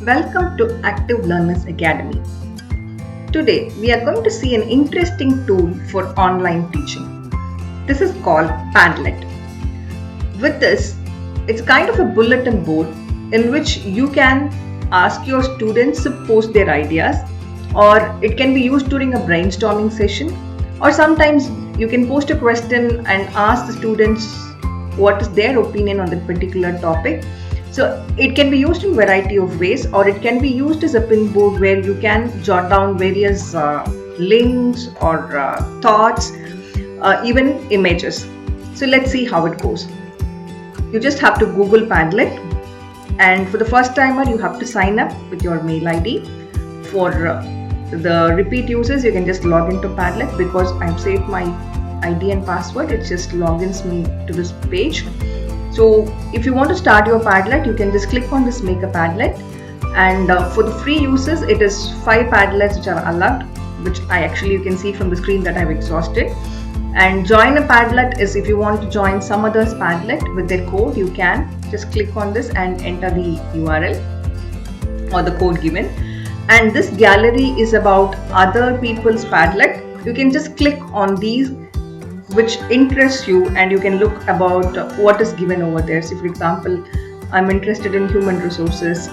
Welcome to Active Learnerz Academy. Today we are going to see an interesting tool for online teaching. This is called Padlet. With this, it's kind of a bulletin board in which you can ask your students to post their ideas, or it can be used during a brainstorming session, or sometimes you can post a question and ask the students what is their opinion on that particular topic. So it can be used in a variety of ways, or it can be used as a pin board where you can jot down various links or thoughts, even images. So let's see how it goes. You just have to Google Padlet, and for the first timer you have to sign up with your mail ID. For the repeat users, you can just log into Padlet. Because I've saved my ID and password, it just logins me to this page. So if you want to start your Padlet, you can just click on this Make a Padlet, and for the free users it is 5 Padlets which are allowed, which you can see from the screen that I've exhausted. And join a Padlet is if you want to join some other's Padlet with their code, you can just click on this and enter the URL or the code given. And this gallery is about other people's Padlet. You can just click on these which interests you, and you can look about what is given over there. So for example, I'm interested in human resources,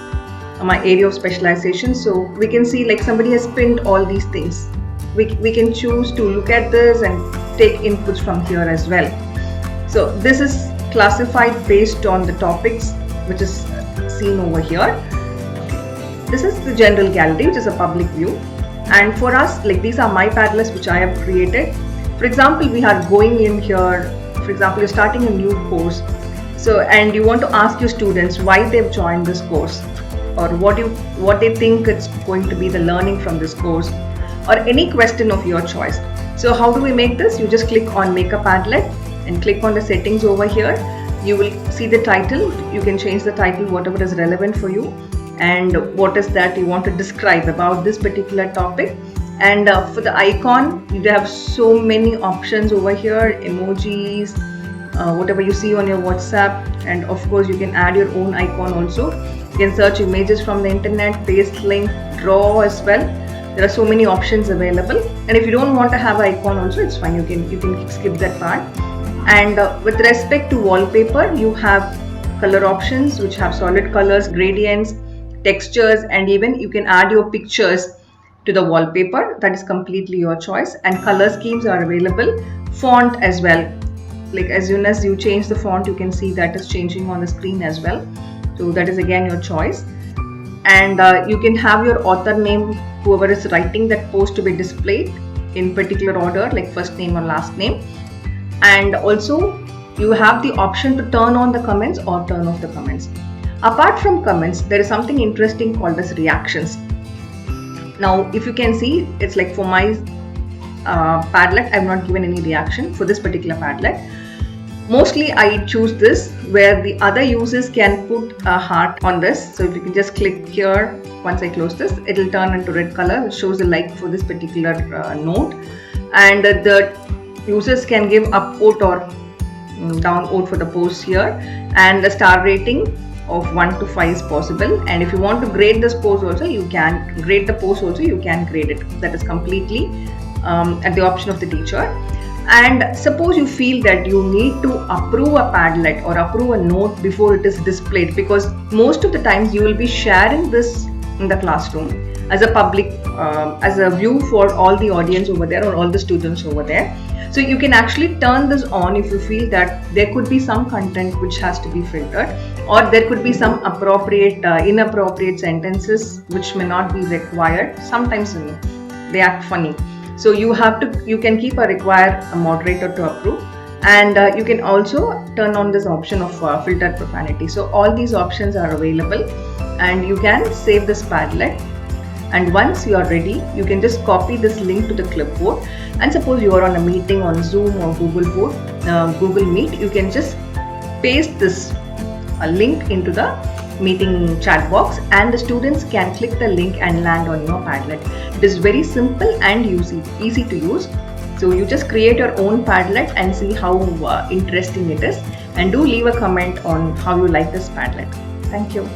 my area of specialization, so we can see like somebody has pinned all these things. We can choose to look at this and take inputs from here as well. So this is classified based on the topics which is seen over here. This is the general gallery, which is a public view, and for us, like, these are my Padlets which I have created. For example, we are going in here, for example, you're starting a new course, and you want to ask your students why they've joined this course, or what they think it's going to be the learning from this course, or any question of your choice. So how do we make this? You just click on Make a Padlet and click on the settings over here. You will see the title. You can change the title whatever is relevant for you, and what is that you want to describe about this particular topic. And for the icon, you have so many options over here, emojis, whatever you see on your WhatsApp, and of course you can add your own icon also. You can search images from the internet, paste link, draw as well. There are so many options available, and if you don't want to have an icon also, it's fine, you can skip that part. And with respect to wallpaper, you have color options which have solid colors, gradients, textures, and even you can add your pictures to the wallpaper. That is completely your choice. And color schemes are available, font as well. Like, as soon as you change the font, you can see that is changing on the screen as well. So that is again your choice. And you can have your author name, whoever is writing that post, to be displayed in particular order, like first name or last name. And also you have the option to turn on the comments or turn off the comments. Apart from comments, there is something interesting called as reactions. Now, if you can see, it's like for my Padlet, I've not given any reaction for this particular Padlet. Mostly I choose this where the other users can put a heart on this. So if you can just click here, once I close this, it will turn into red color, which shows the like for this particular note. And the users can give up vote or down vote for the post here, and the star rating of 1 to 5 is possible. And if you want to grade this post also, you can grade the post also, you can grade it. That is completely at the option of the teacher. And suppose you feel that you need to approve a Padlet or approve a note before it is displayed, because most of the times you will be sharing this in the classroom as a public, as a view for all the audience over there or all the students over there. So you can actually turn this on if you feel that there could be some content which has to be filtered, or there could be some inappropriate sentences which may not be required. Sometimes they act funny. So you can keep a moderator to approve, and you can also turn on this option of filter profanity. So all these options are available, and you can save this Padlet. And once you are ready, you can just copy this link to the clipboard. And suppose you are on a meeting on Zoom or Google Meet, you can just paste this link into the meeting chat box, and the students can click the link and land on your Padlet. It is very simple and easy to use. So you just create your own Padlet and see how interesting it is, and do leave a comment on how you like this Padlet. Thank you.